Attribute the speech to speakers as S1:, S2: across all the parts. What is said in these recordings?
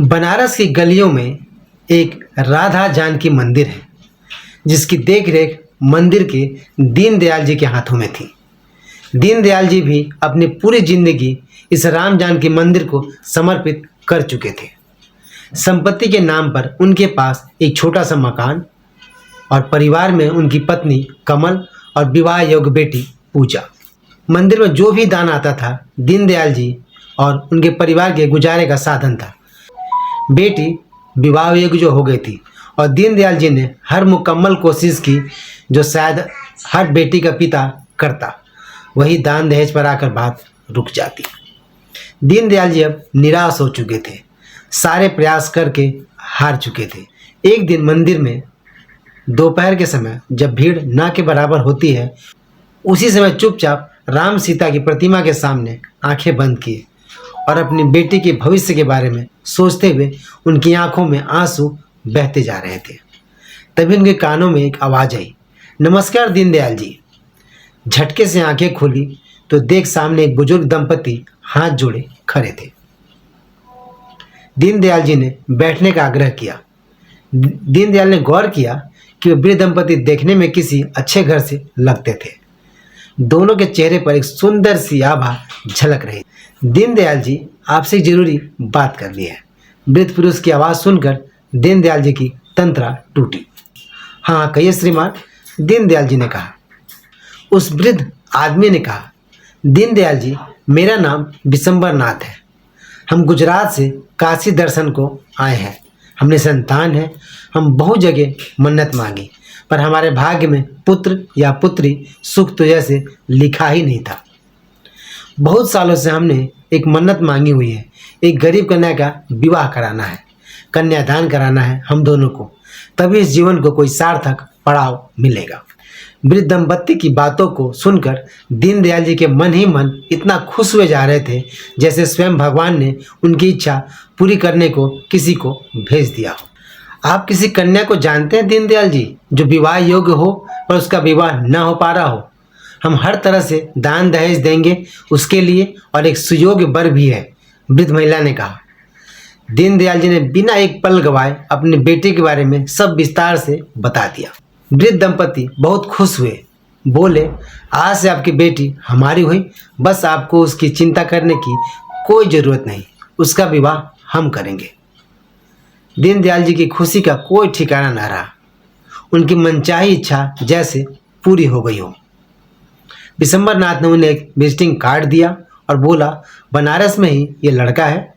S1: बनारस की गलियों में एक राधा जानकी मंदिर है, जिसकी देखरेख मंदिर के दीनदयाल जी के हाथों में थी। दीनदयाल जी भी अपनी पूरी जिंदगी इस राम जानकी मंदिर को समर्पित कर चुके थे। संपत्ति के नाम पर उनके पास एक छोटा सा मकान और परिवार में उनकी पत्नी कमल और विवाह योग्य बेटी पूजा। मंदिर में जो भी दान आता था, दीनदयाल जी और उनके परिवार के गुजारे का साधन था। बेटी विवाह योग्य जो हो गई थी और दीनदयाल जी ने हर मुकम्मल कोशिश की जो शायद हर बेटी का पिता करता, वही दान दहेज पर आकर बात रुक जाती। दीनदयाल जी अब निराश हो चुके थे, सारे प्रयास करके हार चुके थे। एक दिन मंदिर में दोपहर के समय जब भीड़ ना के बराबर होती है, उसी समय चुपचाप राम सीता की प्रतिमा के सामने आंखें बंद किए और अपनी बेटी के भविष्य के बारे में सोचते हुए उनकी आंखों में आंसू बहते जा रहे थे। तभी उनके कानों में एक आवाज़ आई, नमस्कार दीनदयाल जी। झटके से आंखें खुली तो देख सामने एक बुजुर्ग दंपति हाथ जोड़े खड़े थे। दीनदयाल जी ने बैठने का आग्रह किया। दीनदयाल ने गौर किया कि वे वृद्ध दंपति देखने में किसी अच्छे घर से लगते थे। दोनों के चेहरे पर एक सुंदर सी आभा झलक रही। दीनदयाल जी, आपसे जरूरी बात करनी है। वृद्ध पुरुष की आवाज़ सुनकर दीनदयाल जी की तंत्रा टूटी। हाँ कहिए श्रीमान, दीनदयाल जी ने कहा। उस वृद्ध आदमी ने कहा, दीनदयाल जी, मेरा नाम बिशंबर नाथ है। हम गुजरात से काशी दर्शन को आए हैं। हमने संतान है। हम बहुत जगह मन्नत मांगी, पर हमारे भाग्य में पुत्र या पुत्री सुख तो जैसे लिखा ही नहीं था। बहुत सालों से हमने एक मन्नत मांगी हुई है। एक गरीब कन्या का विवाह कराना है, कन्यादान कराना है हम दोनों को, तभी इस जीवन को कोई सार्थक पड़ाव मिलेगा। वृद्ध दंपत्ति की बातों को सुनकर दीनदयाल जी के मन ही मन इतना खुश हुए जा रहे थे, जैसे स्वयं भगवान ने उनकी इच्छा पूरी करने को किसी को भेज दिया हो। आप किसी कन्या को जानते हैं दीनदयाल जी, जो विवाह योग्य हो पर उसका विवाह न हो पा रहा हो? हम हर तरह से दान दहेज देंगे उसके लिए, और एक सुयोग्य वर भी है, वृद्ध महिला ने कहा। दीनदयाल जी ने बिना एक पल गवाए अपने बेटे के बारे में सब विस्तार से बता दिया। वृद्ध दंपति बहुत खुश हुए, बोले, आज से आपकी बेटी हमारी हुई, बस आपको उसकी चिंता करने की कोई ज़रूरत नहीं, उसका विवाह हम करेंगे। दीनदयाल जी की खुशी का कोई ठिकाना न रहा। उनकी मनचाही इच्छा जैसे पूरी हो गई हो। बिशंबर नाथ ने उन्हें एक विजिटिंग कार्ड दिया और बोला, बनारस में ही ये लड़का है,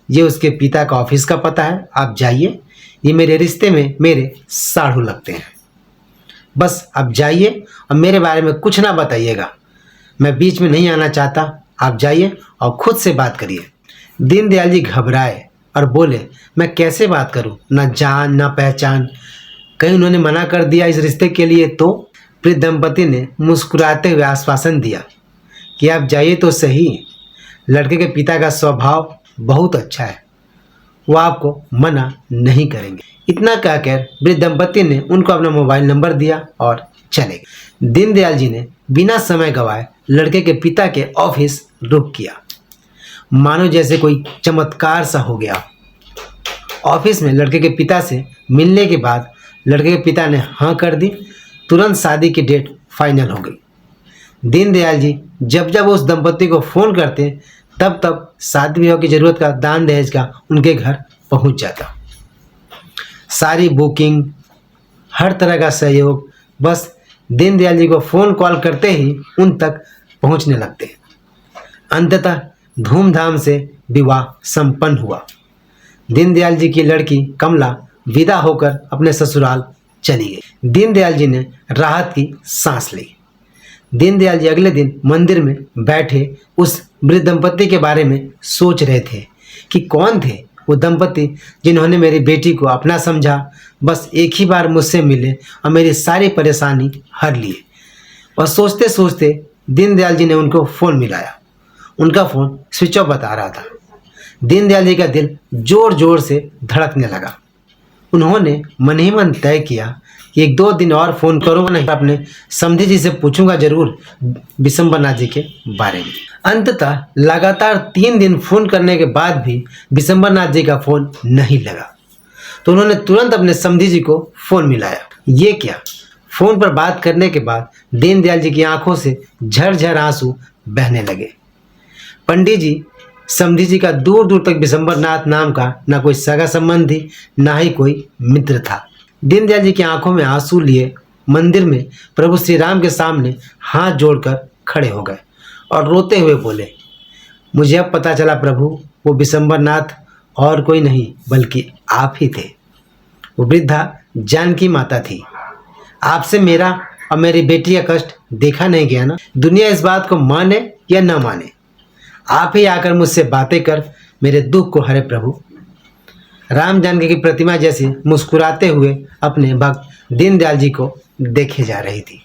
S1: ये उसके पिता का ऑफिस का पता है, आप जाइए। ये मेरे रिश्ते में मेरे साढ़ू लगते हैं। बस आप जाइए और मेरे बारे में कुछ ना बताइएगा, मैं बीच में नहीं आना चाहता। आप जाइए और खुद से बात करिए। दीनदयाल जी घबराए और बोले, मैं कैसे बात करूं? ना जान ना पहचान, कहीं उन्होंने मना कर दिया इस रिश्ते के लिए तो? वृद्ध दंपति ने मुस्कुराते हुए आश्वासन दिया कि आप जाइए तो सही, लड़के के पिता का स्वभाव बहुत अच्छा है, वो आपको मना नहीं करेंगे। इतना कहकर वृद्ध दंपति ने उनको अपना मोबाइल नंबर दिया और चले गए। दीनदयाल जी ने बिना समय गवाए लड़के के पिता के ऑफिस रुक किया, मानो जैसे कोई चमत्कार सा हो गया। ऑफिस में लड़के के पिता से मिलने के बाद लड़के के पिता ने हाँ कर दी। तुरंत शादी की डेट फाइनल हो गई। दीनदयाल जी जब जब उस दंपति को फ़ोन करते, तब तब शादी विवाह की ज़रूरत का दान दहेज का उनके घर पहुंच जाता। सारी बुकिंग, हर तरह का सहयोग बस दीनदयाल जी को फ़ोन कॉल करते ही उन तक पहुंचने लगते। अंततः धूमधाम से विवाह संपन्न हुआ। दीनदयाल जी की लड़की कमला विदा होकर अपने ससुराल चली गई। दीनदयाल जी ने राहत की सांस ली। दीनदयाल जी अगले दिन मंदिर में बैठे उस वृद्ध दंपति के बारे में सोच रहे थे कि कौन थे वो दंपति जिन्होंने मेरी बेटी को अपना समझा, बस एक ही बार मुझसे मिले और मेरी सारी परेशानी हर लिए। और सोचते सोचते दीनदयाल जी ने उनको फ़ोन मिलाया। उनका फ़ोन स्विच ऑफ बता रहा था। दीनदयाल जी का दिल जोर जोर से धड़कने लगा। उन्होंने मन ही मन तय किया कि 1-2 दिन और फ़ोन करूँगा नहीं, अपने समधी जी से पूछूंगा ज़रूर बिशंबर नाथ जी के बारे में। अंततः लगातार 3 दिन फोन करने के बाद भी विशंबरनाथ जी का फोन नहीं लगा, तो उन्होंने तुरंत अपने समधी जी को फोन मिलाया। ये क्या, फोन पर बात करने के बाद दीनदयाल जी की आंखों से झरझर आंसू बहने लगे। पंडित जी समधी जी का दूर दूर तक विशंबरनाथ नाम का ना कोई सगा संबंधी ना ही कोई मित्र था। दीनदयाल जी की आंखों में आंसू लिए मंदिर में प्रभु श्री राम के सामने हाथ जोड़कर खड़े हो गए और रोते हुए बोले, मुझे अब पता चला प्रभु, वो विशंबरनाथ और कोई नहीं बल्कि आप ही थे। वो वृद्धा जानकी माता थी। आपसे मेरा और मेरी बेटी का कष्ट देखा नहीं गया ना। दुनिया इस बात को माने या न माने, आप ही आकर मुझसे बातें कर मेरे दुख को हरे प्रभु। राम जानकी की प्रतिमा जैसी मुस्कुराते हुए अपने भक्त दीनदयाल जी को देखे जा रही थी।